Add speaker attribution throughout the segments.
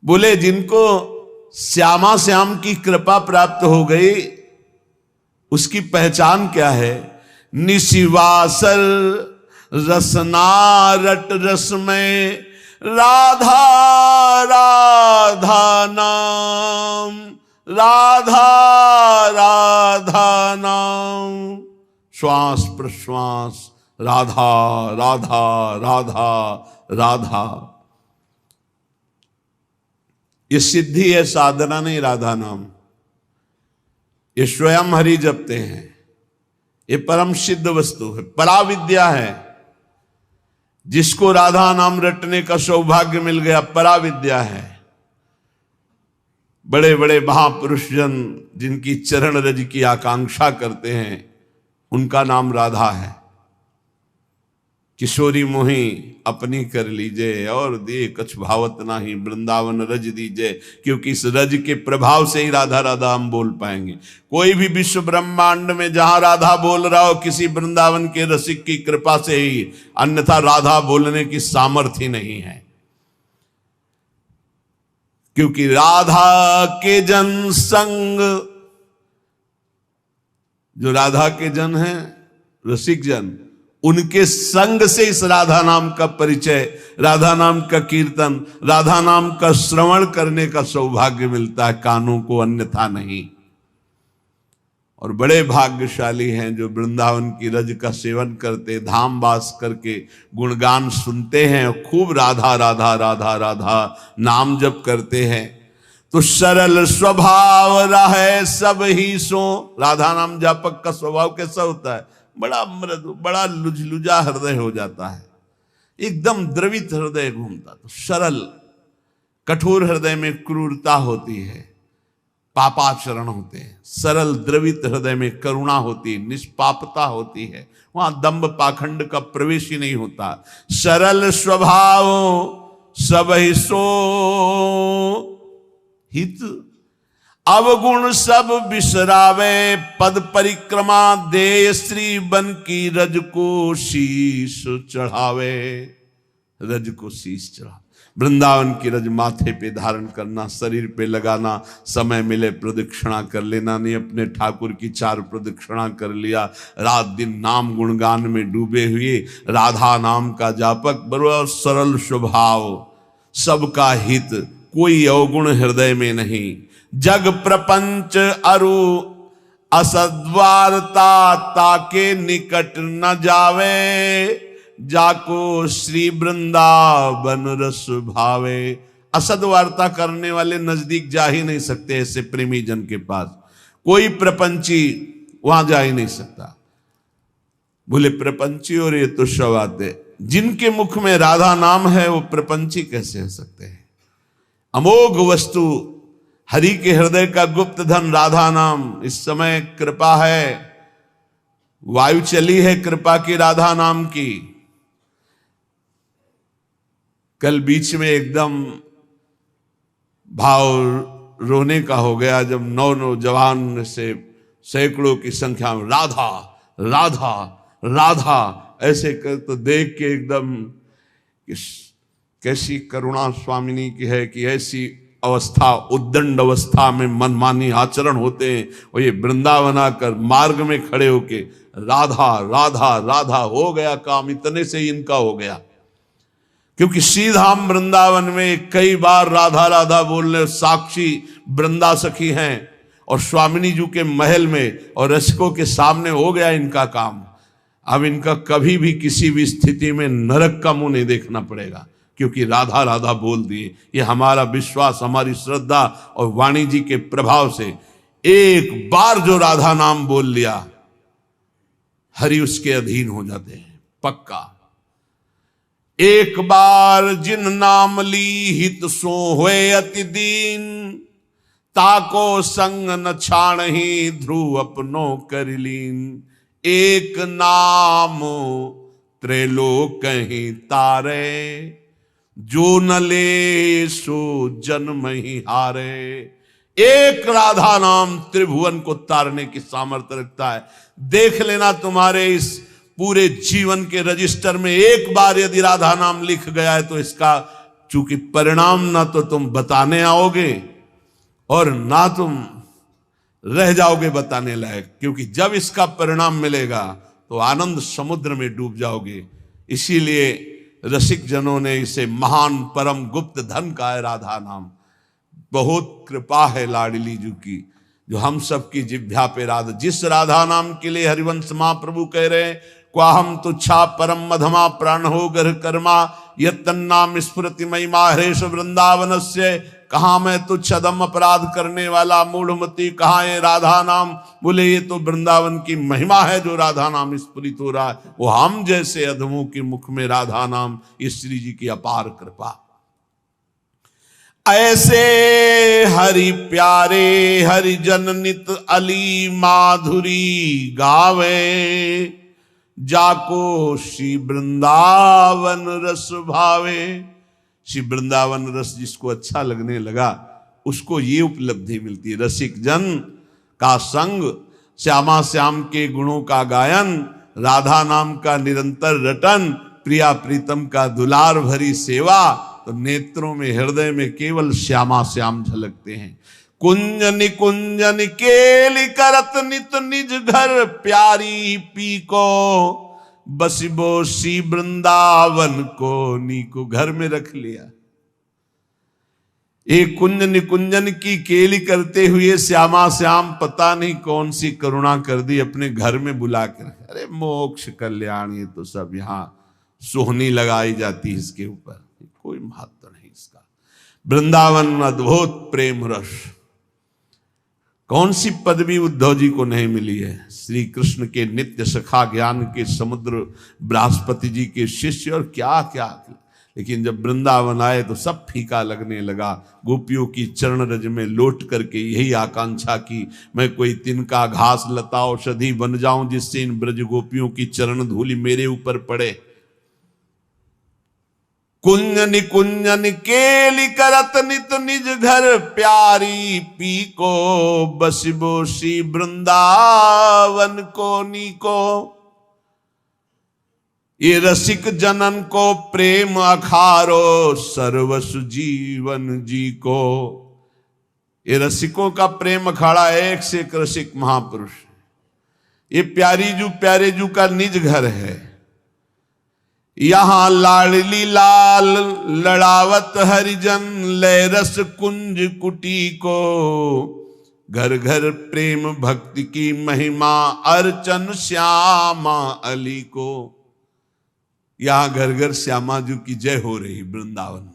Speaker 1: बोले जिनको श्यामा श्याम की कृपा प्राप्त हो गई उसकी पहचान क्या है? निशिवासर रसना रट रस में राधा राधा नाम, राधा राधा नाम, श्वास प्रश्वास राधा राधा राधा राधा। ये सिद्धि है, साधना नहीं, राधा नाम। ये स्वयं हरि जपते हैं, ये परम सिद्ध वस्तु है, पराविद्या है। जिसको राधा नाम रटने का सौभाग्य मिल गया, पराविद्या है। बड़े बड़े महापुरुष जन जिनकी चरण रज की आकांक्षा करते हैं, उनका नाम राधा है। किशोरी मोही अपनी कर लीजिए और दे कछ भावत नाही, वृंदावन रज दीजिए। क्योंकि इस रज के प्रभाव से ही राधा राधा हम बोल पाएंगे। कोई भी विश्व ब्रह्मांड में जहां राधा बोल रहा हो, किसी वृंदावन के रसिक की कृपा से ही, अन्यथा राधा बोलने की सामर्थ्य नहीं है। क्योंकि राधा के जन संग, जो राधा के जन हैं, रसिक जन, उनके संग से इस राधा नाम का परिचय, राधा नाम का कीर्तन, राधा नाम का श्रवण करने का सौभाग्य मिलता है, कानों को, अन्यथा नहीं। और बड़े भाग्यशाली हैं जो वृंदावन की रज का सेवन करते, धाम वास करके गुणगान सुनते हैं और खूब राधा राधा राधा राधा नाम जप करते हैं। तो सरल स्वभाव रहे सब ही सो। राधा नाम जापक का स्वभाव कैसा होता है? बड़ा मृदु, बड़ा लुजलुजा हृदय हो जाता है, एकदम द्रवित हृदय घूमता। तो सरल, कठोर हृदय में क्रूरता होती है, पापाचरण होते हैं। सरल द्रवित हृदय में करुणा होती है, निष्पापता होती है, वहां दंभ पाखंड का प्रवेश ही नहीं होता। सरल स्वभाव सब ही सो हित, अवगुण सब बिसरावे, पद परिक्रमा दे श्री बन की रज को शीश चढ़ावे। रज को शीश चढ़ा, वृंदावन की रज माथे पे धारण करना, शरीर पे लगाना, समय मिले प्रदक्षिणा कर लेना। नहीं अपने ठाकुर की 4 प्रदक्षिणा कर लिया, रात दिन नाम गुणगान में डूबे हुए, राधा नाम का जापक। बड़ा सरल स्वभाव, सबका हित, कोई अवगुण हृदय में नहीं। जग प्रपंच अरु असद्वारता, ताके निकट न जावे, जाको श्री वृंदावन रस भावे। असद्वार्ता करने वाले नजदीक जा ही नहीं सकते, ऐसे प्रेमी जन के पास कोई प्रपंची वहां जा ही नहीं सकता। बोले प्रपंची और ये तो शवाते, जिनके मुख में राधा नाम है वो प्रपंची कैसे हो सकते हैं? अमोघ वस्तु, हरि के हृदय का गुप्त धन राधा नाम। इस समय कृपा है, वायु चली है कृपा की राधा नाम की। कल बीच में एकदम भाव रोने का हो गया जब नौजवान से सैकड़ों की संख्या में राधा राधा राधा ऐसे कर, तो देख के एकदम कैसी करुणा स्वामिनी की है कि ऐसी अवस्था, उद्दंड अवस्था में मनमानी आचरण होते हैं। और ये वृंदावन आकर मार्ग में खड़े होके राधा राधा राधा, हो गया काम, इतने से ही इनका हो गया। क्योंकि सीधाम वृंदावन में कई बार राधा राधा बोलने साक्षी वृंदा सखी हैं, और स्वामिनी जी के महल में और रसिकों के सामने हो गया इनका काम। अब इनका कभी भी किसी भी स्थिति में नरक का मुंह नहीं देखना पड़ेगा, क्योंकि राधा राधा बोल दिए। ये हमारा विश्वास, हमारी श्रद्धा और वाणी जी के प्रभाव से एक बार जो राधा नाम बोल लिया, हरि उसके अधीन हो जाते हैं, पक्का। एक बार जिन नाम ली हित सो होए अति दीन, ताको संग न छाण ही ध्रुव अपनो कर लीन। एक नाम त्रैलोक ही तारे, जो न ले सो जन्म ही हारे। एक राधा नाम त्रिभुवन को तारने की सामर्थ्य रखता है। देख लेना तुम्हारे इस पूरे जीवन के रजिस्टर में एक बार यदि राधा नाम लिख गया है तो इसका चूंकि परिणाम ना तो तुम बताने आओगे और ना तुम रह जाओगे बताने लायक, क्योंकि जब इसका परिणाम मिलेगा तो आनंद समुद्र में डूब जाओगे। इसीलिए रसिक जनों ने इसे महान परम गुप्त धन का है राधा नाम। बहुत कृपा है लाडली जी की जो हम सब की जिह्वा पे राधा, जिस राधा नाम के लिए हरिवंश महाप्रभु कह रहे हैं, क्वाहम तुच्छा परम मधमा प्राण हो गर्ह कर्मा यत्तन्नाम स्मृति महिमा हरेश वृंदावन से। कहा मैं तुच्छ अदम अपराध करने वाला मूढ़मती, कहा ये राधा नाम। बोले ये तो वृंदावन की महिमा है जो राधा नाम स्फुरित हो रहा है। वो हम जैसे अधमों के मुख में राधा नाम, श्री जी की अपार कृपा। ऐसे हरि प्यारे हरि जन नित अली माधुरी गावे, जाको श्री वृंदावन रस भावे। श्री वृंदावन रस जिसको अच्छा लगने लगा उसको ये उपलब्धि मिलती है, रसिक जन का संग, श्यामा श्याम के गुणों का गायन, राधा नाम का निरंतर रटन, प्रिया प्रीतम का दुलार भरी सेवा। तो नेत्रों में हृदय में केवल श्यामा श्याम झलकते हैं। कुंज निकुंजन केली करत नित निज घर, प्यारी पी को बसिबो सी वृंदावन को, नी को घर में रख लिया। एक कुंज निकुंजन की केली करते हुए श्यामा श्याम पता नहीं कौन सी करुणा कर दी, अपने घर में बुला कर। अरे मोक्ष कल्याण, ये तो सब यहाँ सोहनी लगाई जाती है इसके ऊपर, कोई महत्व नहीं इसका। वृंदावन अद्भुत प्रेम रस, कौन सी पदवी उद्धव जी को नहीं मिली है। श्री कृष्ण के नित्य सखा, ज्ञान के समुद्र, बृहस्पति जी के शिष्य और क्या क्या। लेकिन जब वृंदावन आए तो सब फीका लगने लगा। गोपियों की चरण रज में लौट करके यही आकांक्षा की, मैं कोई तिनका घास लता औषधि बन जाऊं जिससे इन ब्रज गोपियों की चरण धूलि मेरे ऊपर पड़े। कुंज निकुंजन केली करत नित निज घर, प्यारी पी को बसिबो सी वृंदावन को नी को। ये रसिक जनन को प्रेम अखारो, सर्वसु जीवन जी को। ये रसिकों का प्रेम अखाड़ा एक से एक रसिक महापुरुष। ये प्यारे जू का निज घर है। यहां लाडली लाल लड़ावत हरिजन, लय रस कुंज कुटी को। घर घर प्रेम भक्ति की महिमा, अर्चन श्यामा अली को। यहां घर घर श्यामा जी की जय हो रही वृंदावन में।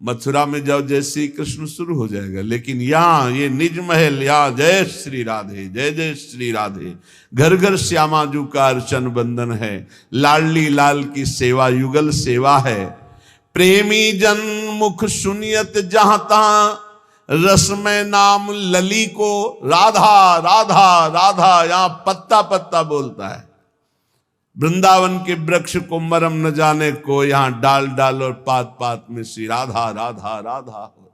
Speaker 1: मथुरा में जब जय श्री कृष्ण शुरू हो जाएगा, लेकिन यहां ये निज महल, यहां जय श्री राधे, जय जय श्री राधे। घर घर श्यामा जी का अर्चन बंदन है, लाडली लाल की सेवा युगल सेवा है। प्रेमी जन मुख सुनियत जहां तहां, रस में नाम लली को। राधा राधा राधा यहां पत्ता पत्ता बोलता है। वृंदावन के वृक्ष को मरम न जाने को, यहां डाल डाल और पात पात में श्री राधा राधा राधा हो।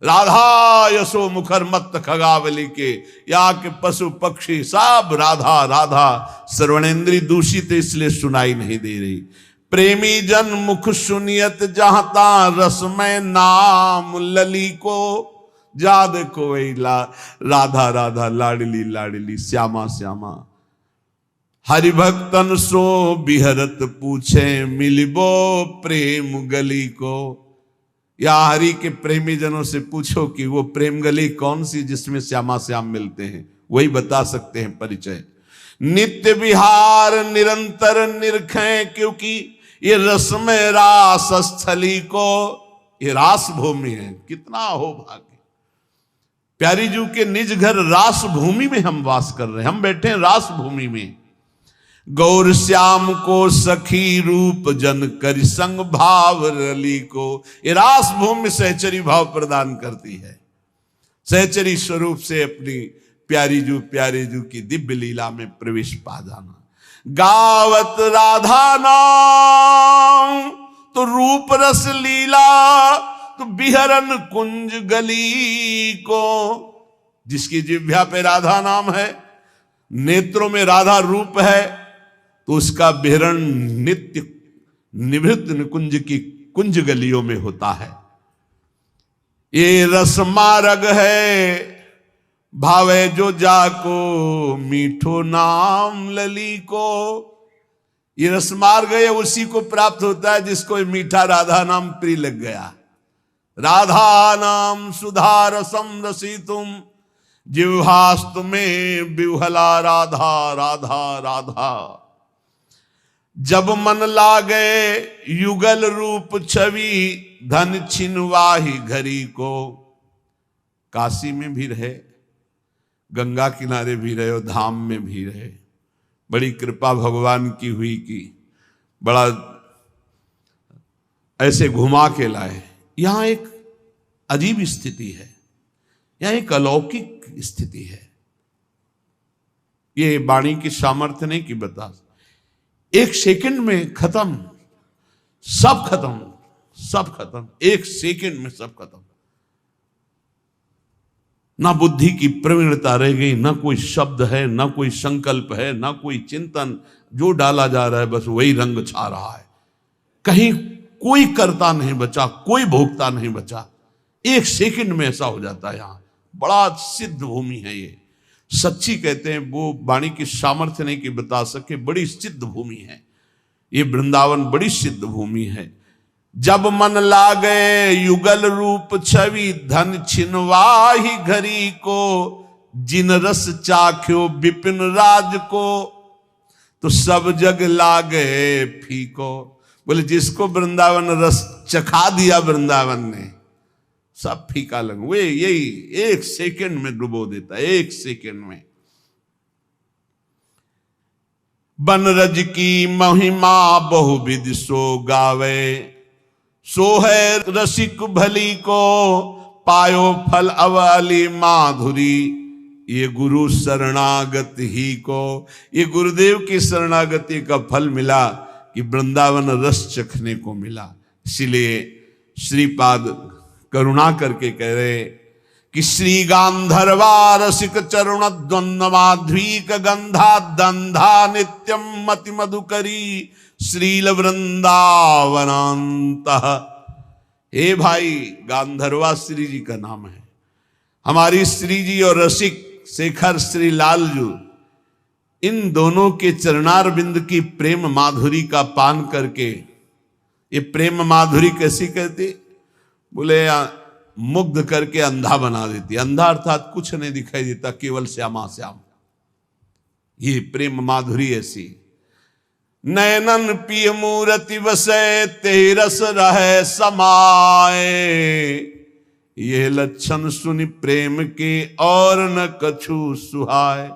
Speaker 1: राधा यशो मुखर मत खगावली के, यहाँ के पशु पक्षी सब राधा राधा। श्रवणेन्द्री दूषित इसलिए सुनाई नहीं दे रही। प्रेमी जन मुख सुनियत जहां ता, रस में नाम लली को। जा देखो वही राधा राधा, लाडली लाडली, श्यामा श्यामा। हरिभक्तन सो बिहरत पूछे, मिलिबो प्रेम गली को। या हरि के प्रेमी जनों से पूछो कि वो प्रेम गली कौन सी जिसमें श्यामा श्याम मिलते हैं, वही बता सकते हैं परिचय। नित्य विहार निरंतर निरखें, क्योंकि ये रस में रास स्थली को। ये रास भूमि है, कितना हो भाग्य। प्यारी जू के निज घर रास भूमि में हम वास कर रहे हैं, हम बैठे हैं रास भूमि में। गौर श्याम को सखी रूप जन कर संग भाव रली को। ये रास भूमि सहचरी भाव प्रदान करती है। सहचरी स्वरूप से अपनी प्यारे जू की दिव्य लीला में प्रवेश पा जाना। गावत राधा नाम तो रूप रस लीला, तो बिहरन कुंज गली को। जिसकी जिह्वा पे राधा नाम है, नेत्रों में राधा रूप है, तो उसका बिहरण नित्य निवृत्त निकुंज की कुंज गलियों में होता है। ये रस मार्ग है भावे जो जाको, मीठो नाम लली को। ये रसमार्ग है उसी को प्राप्त होता है जिसको मीठा राधा नाम प्रिय लग गया। राधा नाम सुधा रसम रसितुम जिह्वास्तु में विह्वला राधा राधा राधा। जब मन लागे युगल रूप छवि, धन छिनवाही घरी को। काशी में भी रहे, गंगा किनारे भी रहे और धाम में भी रहे। बड़ी कृपा भगवान की हुई कि बड़ा ऐसे घुमा के लाए। यहां एक अजीब स्थिति है, यहां एक अलौकिक स्थिति है। ये वाणी की सामर्थ्य नहीं कि बता, एक सेकंड में खत्म, सब खत्म, सब खत्म, एक सेकंड में सब खत्म। ना बुद्धि की प्रवीणता रह गई, ना कोई शब्द है, ना कोई संकल्प है, ना कोई चिंतन। जो डाला जा रहा है बस वही रंग छा रहा है। कहीं कोई कर्ता नहीं बचा, कोई भोक्ता नहीं बचा। एक सेकंड में ऐसा हो जाता है। यहां बड़ा सिद्ध भूमि है ये। सच्ची कहते हैं, वो वाणी की सामर्थ्य नहीं कि बता सके, बड़ी सिद्ध भूमि है ये। वृंदावन बड़ी सिद्ध भूमि है। जब मन लागे युगल रूप छवि, धन छिनवाही घरी को। जिन रस चाख्यो विपिन राज को, तो सब जग लागे फीको। बोले जिसको वृंदावन रस चखा दिया वृंदावन ने, सब फीका लग। वे यही एक सेकंड में डुबो देता है, एक सेकंड में। बनरज की महिमा बहुविध सो गावे, सो है रसिक भली को। पायो फल अवली माधुरी, ये गुरु शरणागत ही को। ये गुरुदेव की शरणागति का फल मिला कि वृंदावन रस चखने को मिला। इसीलिए श्रीपाद करुणा करके कह रहे कि श्री गांधर्वा रसिक चरण द्वंद माध्वीक गंधा दंधा नित्यम मति मधुकरी श्रील वृंदावनांत। हे भाई, गांधर्वा श्री जी का नाम है। हमारी श्री जी और रसिक शेखर श्री लालजू, इन दोनों के चरणार बिंद की प्रेम माधुरी का पान करके, ये प्रेम माधुरी कैसी कहती? बोले मुग्ध करके अंधा बना देती। अंधा अर्थात कुछ नहीं दिखाई देता, केवल श्यामा श्याम। ये प्रेम माधुरी ऐसी। नयनन पिय मूरति वसै, तेरस रहे समाए। ये लक्षण सुनि प्रेम के और न कछु सुहाय।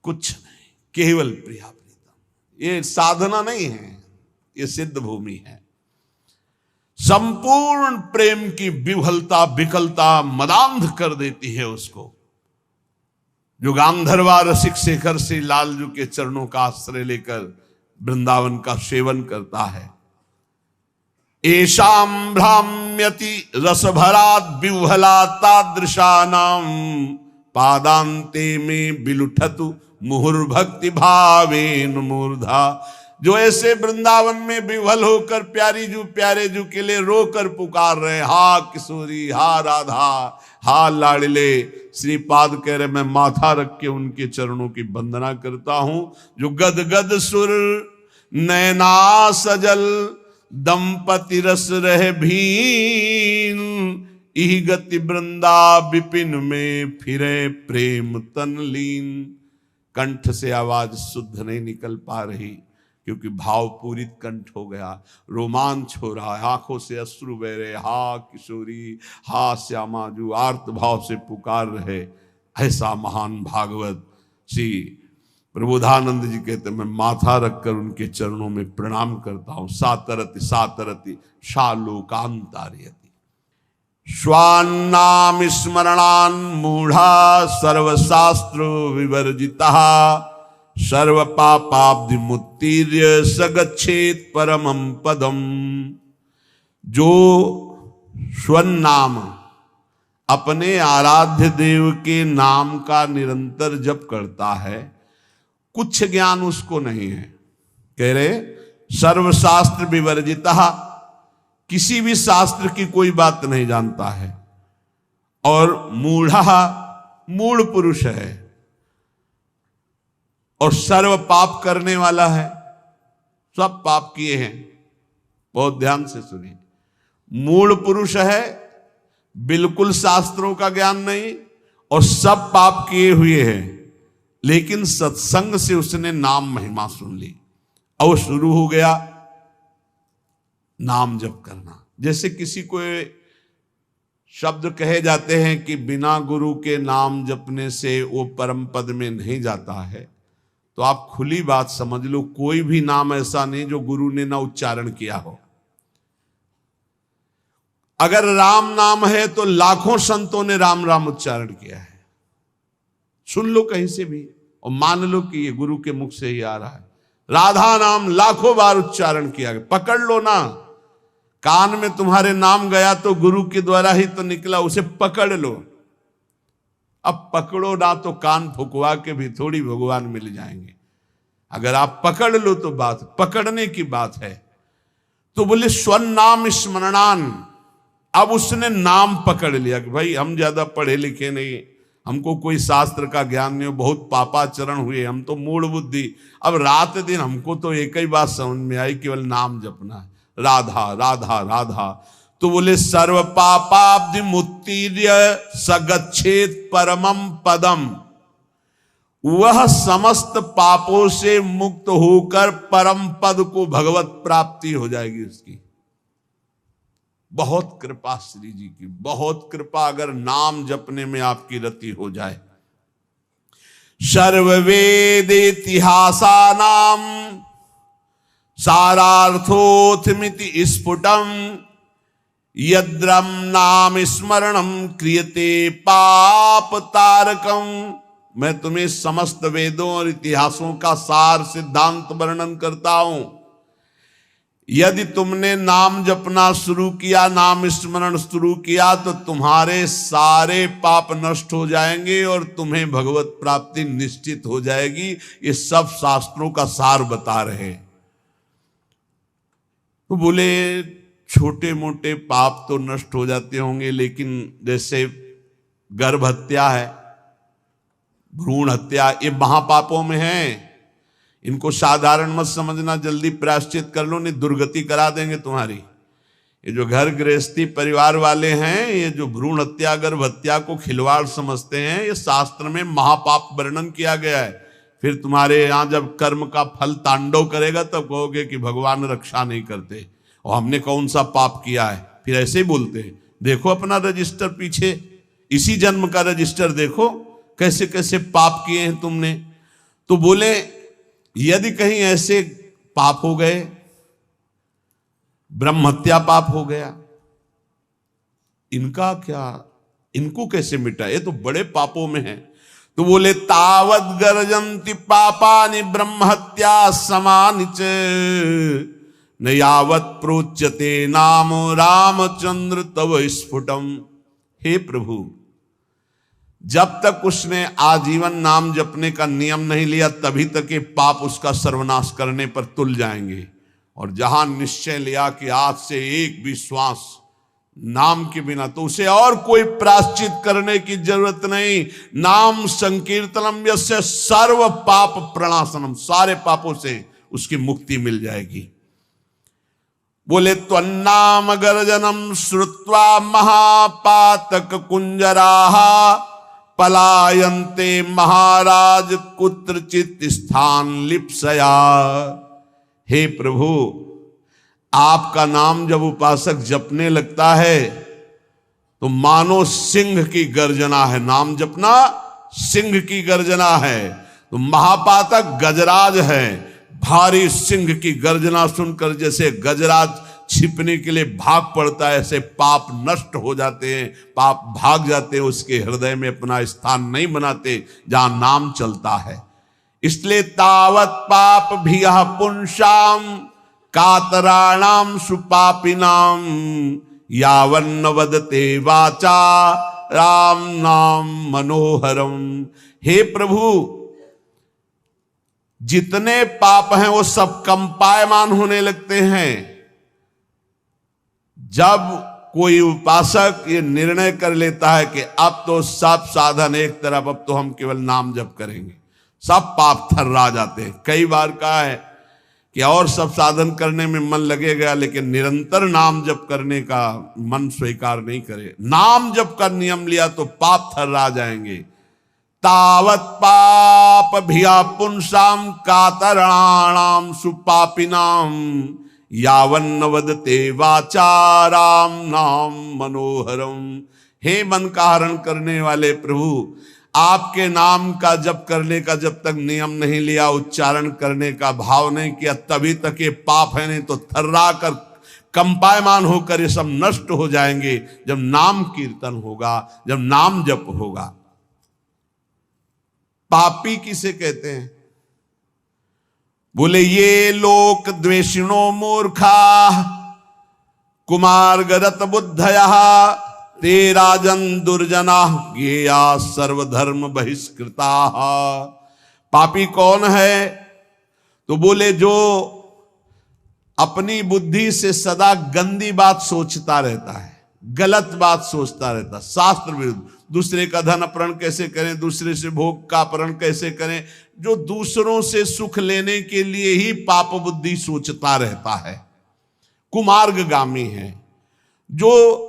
Speaker 1: कुछ नहीं, केवल प्रिया प्रीतम। ये साधना नहीं है, ये सिद्ध भूमि है। संपूर्ण प्रेम की विह्वलता विकलता मदांध कर देती है उसको। जो गांधर्वा रसिक शेखर से लालजू के चरणों का आश्रय लेकर वृंदावन का सेवन करता है। एशाम भ्राम्यति रसभरात विह्वला तादृशानाम, पादांते में बिलुठतु मुहुर्भक्ति भावेन मूर्धा। जो ऐसे वृंदावन में विह्वल होकर प्यारी जू प्यारे जू के लिए रोकर पुकार रहे, हा किशोरी, हा राधा, हा लाडले। श्रीपाद कह रहे मैं माथा रख के उनके चरणों की वंदना करता हूं। जो गद गद सुर नैना सजल, दंपति रस रह भीन। इह गति वृंदा विपिन में फिरे प्रेम तन लीन। कंठ से आवाज शुद्ध नहीं निकल पा रही, क्योंकि भाव पूरित कंठ हो गया, रोमांच हो रहा है, आंखों से अश्रु बह रहे। हा किशोरी, हा श्यामा, जो आर्त भाव से पुकार रहे। ऐसा महान भागवत श्री प्रबोधानंद जी कहते मैं माथा रखकर उनके चरणों में प्रणाम करता हूं। सातरति सातरति शालोकांतार्यति। स्वान्नाम स्मरणान मूढ़ा सर्वशास्त्र विवर्जिता। सर्व पापाब्धि मुत्तीर्य सगच्छेत परमं पदम। जो स्वनाम अपने आराध्य देव के नाम का निरंतर जप करता है, कुछ ज्ञान उसको नहीं है। कह रहे सर्वशास्त्र विवर्जिता, किसी भी शास्त्र की कोई बात नहीं जानता है, और मूढ़ा मूढ़ पुरुष है और सर्व पाप करने वाला है, सब पाप किए हैं। बहुत ध्यान से सुनिए, मूढ़ पुरुष है, बिल्कुल शास्त्रों का ज्ञान नहीं और सब पाप किए हुए हैं, लेकिन सत्संग से उसने नाम महिमा सुन ली और शुरू हो गया नाम जप करना। जैसे किसी को शब्द कहे जाते हैं कि बिना गुरु के नाम जपने से वो परम पद में नहीं जाता है, तो आप खुली बात समझ लो, कोई भी नाम ऐसा नहीं जो गुरु ने ना उच्चारण किया हो। अगर राम नाम है तो लाखों संतों ने राम राम उच्चारण किया है। सुन लो कहीं से भी और मान लो कि ये गुरु के मुख से ही आ रहा है। राधा नाम लाखों बार उच्चारण किया गया, पकड़ लो ना। कान में तुम्हारे नाम गया तो गुरु के द्वारा ही तो निकला, उसे पकड़ लो। अब पकड़ो ना तो कान फुकवा के भी थोड़ी भगवान मिल जाएंगे। अगर आप पकड़ लो तो बात पकड़ने की बात है। तो बोले स्वन नाम स्मरणान। अब उसने नाम पकड़ लिया कि भाई हम ज्यादा पढ़े लिखे नहीं, हमको कोई शास्त्र का ज्ञान नहीं, बहुत पापाचरण हुए, हम तो मूढ़ बुद्धि। अब रात दिन हमको तो एक ही बात समझ में आई, केवल नाम जपना है, राधा राधा राधा। तो बोले सर्व पापाब्धि मुत्तीर्य सगच्छेत परमम पदम। वह समस्त पापों से मुक्त होकर परम पद को भगवत प्राप्ति हो जाएगी उसकी। बहुत कृपा श्री जी की, बहुत कृपा अगर नाम जपने में आपकी रति हो जाए। सर्ववेद इतिहासा नाम सारार्थोथमिति स्फुटम यद्रम नाम स्मरणम क्रियते पाप तारकम। मैं तुम्हें समस्त वेदों और इतिहासों का सार सिद्धांत वर्णन करता हूं। यदि तुमने नाम जपना शुरू किया, नाम स्मरण शुरू किया, तो तुम्हारे सारे पाप नष्ट हो जाएंगे और तुम्हें भगवत प्राप्ति निश्चित हो जाएगी। ये सब शास्त्रों का सार बता रहे। तो बोले छोटे मोटे पाप तो नष्ट हो जाते होंगे, लेकिन जैसे गर्भ हत्या है, भ्रूण हत्या, ये महापापों में है। इनको साधारण मत समझना, जल्दी प्रायश्चित कर लो, नहीं दुर्गति करा देंगे तुम्हारी। ये जो घर गृहस्थी परिवार वाले हैं, ये जो भ्रूण हत्या गर्भ हत्या को खिलवाड़ समझते हैं, ये शास्त्र में महापाप वर्णन किया गया है। फिर तुम्हारे यहाँ जब कर्म का फल तांडव करेगा तब कहोगे कि भगवान रक्षा नहीं करते और हमने कौन सा पाप किया है। फिर ऐसे ही बोलते हैं। देखो अपना रजिस्टर, पीछे इसी जन्म का रजिस्टर देखो, कैसे कैसे पाप किए हैं तुमने। तो बोले यदि कहीं ऐसे पाप हो गए, ब्रह्म हत्या पाप हो गया, इनका क्या, इनको कैसे मिटा, ये तो बड़े पापों में है। तो बोले तावत गर्जन्ति पापानि ब्रह्म हत्या समानि च न यावत प्रोच्यते नाम रामचंद्र तव स्फुटम। हे प्रभु, जब तक उसने आजीवन नाम जपने का नियम नहीं लिया, तभी तक ये पाप उसका सर्वनाश करने पर तुल जाएंगे। और जहां निश्चय लिया कि आज से एक भी श्वास नाम के बिना, तो उसे और कोई प्रायश्चित करने की जरूरत नहीं। नाम संकीर्तनम यस्य सर्व पाप प्रणाशनम, सारे पापों से उसकी मुक्ति मिल जाएगी। बोले त्वन्नाम गर्जनम श्रुत्वा महापातक कुंजराहा पलायन्ते महाराज कुत्रचित स्थान लिप्सया। हे प्रभु, आपका नाम जब उपासक जपने लगता है तो मानो सिंह की गर्जना है। नाम जपना सिंह की गर्जना है। तो महापातक गजराज है, भारी सिंह की गर्जना सुनकर जैसे गजराज छिपने के लिए भाग पड़ता है, ऐसे पाप नष्ट हो जाते हैं, पाप भाग जाते हैं, उसके हृदय में अपना स्थान नहीं बनाते जहां नाम चलता है। इसलिए तावत पाप भी पुंसाम कातराणाम सुपापिनाम यावन्न वदते वाचा राम नाम मनोहरम। हे प्रभु, जितने पाप हैं वो सब कंपायमान होने लगते हैं जब कोई उपासक ये निर्णय कर लेता है कि अब तो सब साधन एक तरफ, अब तो हम केवल नाम जप करेंगे, सब पाप थर्रा जाते हैं। कई बार कहा है कि और सब साधन करने में मन लगेगा, लेकिन निरंतर नाम जप करने का मन स्वीकार नहीं करे। नाम जप का नियम लिया तो पाप थर्रा जाएंगे। तावत पाप भिया पुंसाम कातराणाम सुपापिनाम यावन्न वदते वाचाराम नाम मनोहरम। हे मन का हरण करने वाले प्रभु, आपके नाम का जप करने का जब तक नियम नहीं लिया, उच्चारण करने का भाव नहीं किया, तभी तक ये पाप है, नहीं तो थर्रा कर कंपायमान होकर ये सब नष्ट हो जाएंगे जब नाम कीर्तन होगा, जब नाम जप होगा। पापी किसे कहते हैं? बोले ये लोक द्वेषिणो मूर्खा कुमार गदत बुद्धया ते राजन दुर्जना ज्ञेया सर्वधर्म बहिष्कृता। पापी कौन है? तो बोले जो अपनी बुद्धि से सदा गंदी बात सोचता रहता है, गलत बात सोचता रहता, शास्त्र विरुद्ध, दूसरे का धन अपहरण कैसे करें, दूसरे से भोग का अपहरण कैसे करें, जो दूसरों से सुख लेने के लिए ही पाप बुद्धि सोचता रहता है, कुमार्गगामी है। जो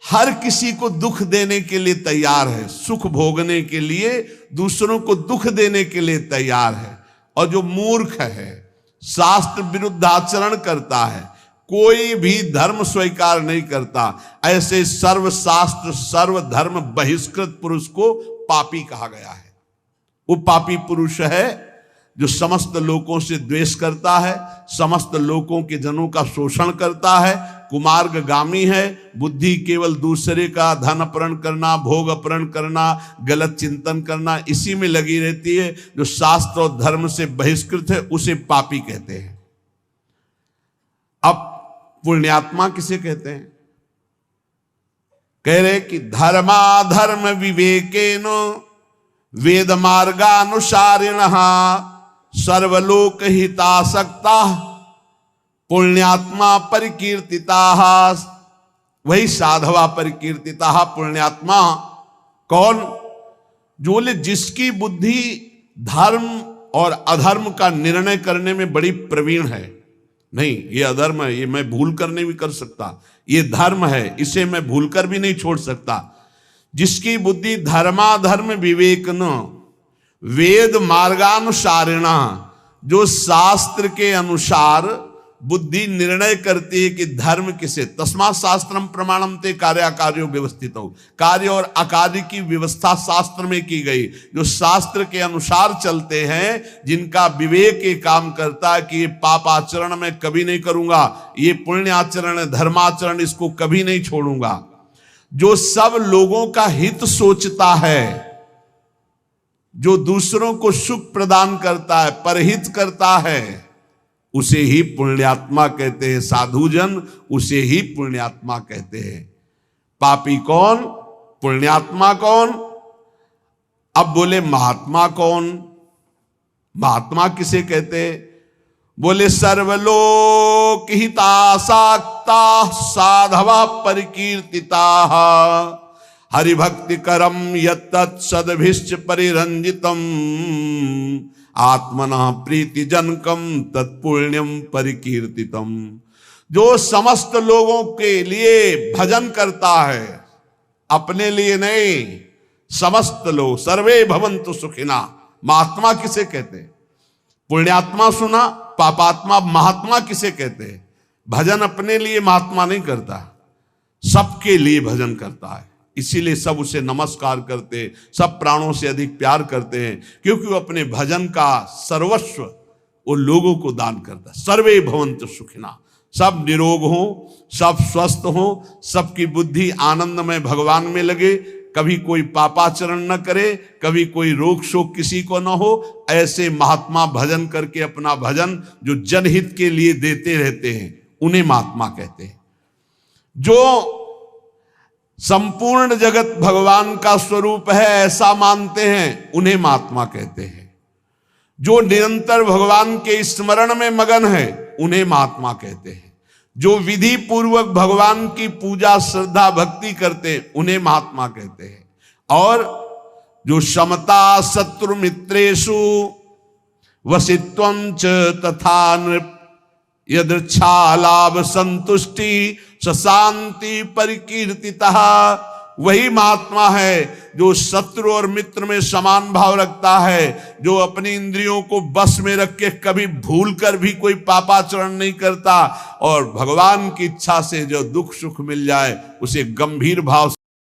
Speaker 1: हर किसी को दुख देने के लिए तैयार है, सुख भोगने के लिए, दूसरों को दुख देने के लिए तैयार है। और जो मूर्ख है, शास्त्र विरुद्ध आचरण करता है, कोई भी धर्म स्वीकार नहीं करता, ऐसे सर्व शास्त्र सर्व धर्म बहिष्कृत पुरुष को पापी कहा गया है। वो पापी पुरुष है जो समस्त लोगों से द्वेष करता है, समस्त लोगों के जनों का शोषण करता है, कुमार्गगामी है, बुद्धि केवल दूसरे का धन अपहरण करना, भोग अपहरण करना, गलत चिंतन करना, इसी में लगी रहती है। जो शास्त्र और धर्म से बहिष्कृत है उसे पापी कहते हैं। अब पुण्यात्मा किसे कहते हैं? कह रहे कि धर्माधर्म विवेकेन वेद मार्गानुसारिण सर्वलोक हितासक्ता पुण्यात्मा परिकीर्तिता। वही साधवा परिकीर्तिता। पुण्यात्मा कौन? जो बोले जिसकी बुद्धि धर्म और अधर्म का निर्णय करने में बड़ी प्रवीण है। नहीं, ये अधर्म है, ये मैं भूल कर नहीं भी कर सकता, ये धर्म है, इसे मैं भूल कर भी नहीं छोड़ सकता। जिसकी बुद्धि धर्माधर्म विवेक न वेद मार्गानुसारिणा, जो शास्त्र के अनुसार बुद्धि निर्णय करती है कि धर्म किसे, तस्मात् शास्त्रम प्रमाणम ते कार्याकार्यो व्यवस्थित हो। कार्य और अकार्य की व्यवस्था शास्त्र में की गई। जो शास्त्र के अनुसार चलते हैं, जिनका विवेक ये काम करता है कि ये पाप आचरण मैं कभी नहीं करूंगा, ये पुण्य आचरण है, धर्माचरण इसको कभी नहीं छोड़ूंगा। जो सब लोगों का हित सोचता है, जो दूसरों को सुख प्रदान करता है, परहित करता है, उसे ही पुण्यात्मा कहते हैं। साधुजन उसे ही पुण्यात्मा कहते हैं। पापी कौन? पुण्यात्मा कौन? अब बोले महात्मा कौन? महात्मा किसे कहते हैं? बोले सर्वलोक हितासक्ता साधवा परिकीर्तिता हरिभक्ति करम यत्तत् सद्भिश्च परिरंजितम आत्मना प्रीति जनकम तत्पुण्यम परिकीर्तितम। जो समस्त लोगों के लिए भजन करता है, अपने लिए नहीं, समस्त लोग, सर्वे भवन्तु सुखिना। महात्मा किसे कहते हैं? पुण्यात्मा सुना, पापात्मा। महात्मा किसे कहते हैं? भजन अपने लिए महात्मा नहीं करता, सबके लिए भजन करता है। इसीलिए सब उसे नमस्कार करते, सब प्राणों से अधिक प्यार करते हैं, क्योंकि वो अपने भजन का सर्वस्व वो लोगों को दान करता है। सर्वे भवन्तु सुखिना, सब निरोग हो, सब स्वस्थ हो, सबकी बुद्धि आनंदमय भगवान में लगे, कभी कोई पापाचरण न करे, कभी कोई रोग शोक किसी को न हो। ऐसे महात्मा भजन करके अपना भजन जो जनहित के लिए देते रहते हैं, उन्हें महात्मा कहते हैं। जो संपूर्ण जगत भगवान का स्वरूप है ऐसा मानते हैं, उन्हें महात्मा कहते हैं। जो निरंतर भगवान के स्मरण में मगन है, उन्हें महात्मा कहते हैं। जो विधि पूर्वक भगवान की पूजा श्रद्धा भक्ति करते उन्हें महात्मा कहते हैं। और जो समता शत्रु मित्रेषु वसित्वं च तथा नृप यदृच्छा लाभ संतुष्टि शांति परिकीर्तितः, वही महात्मा है जो शत्रु और मित्र में समान भाव रखता है, जो अपनी इंद्रियों को बस में रख के कभी भूल कर भी कोई पापाचरण नहीं करता, और भगवान की इच्छा से जो दुख सुख मिल जाए उसे गंभीर भाव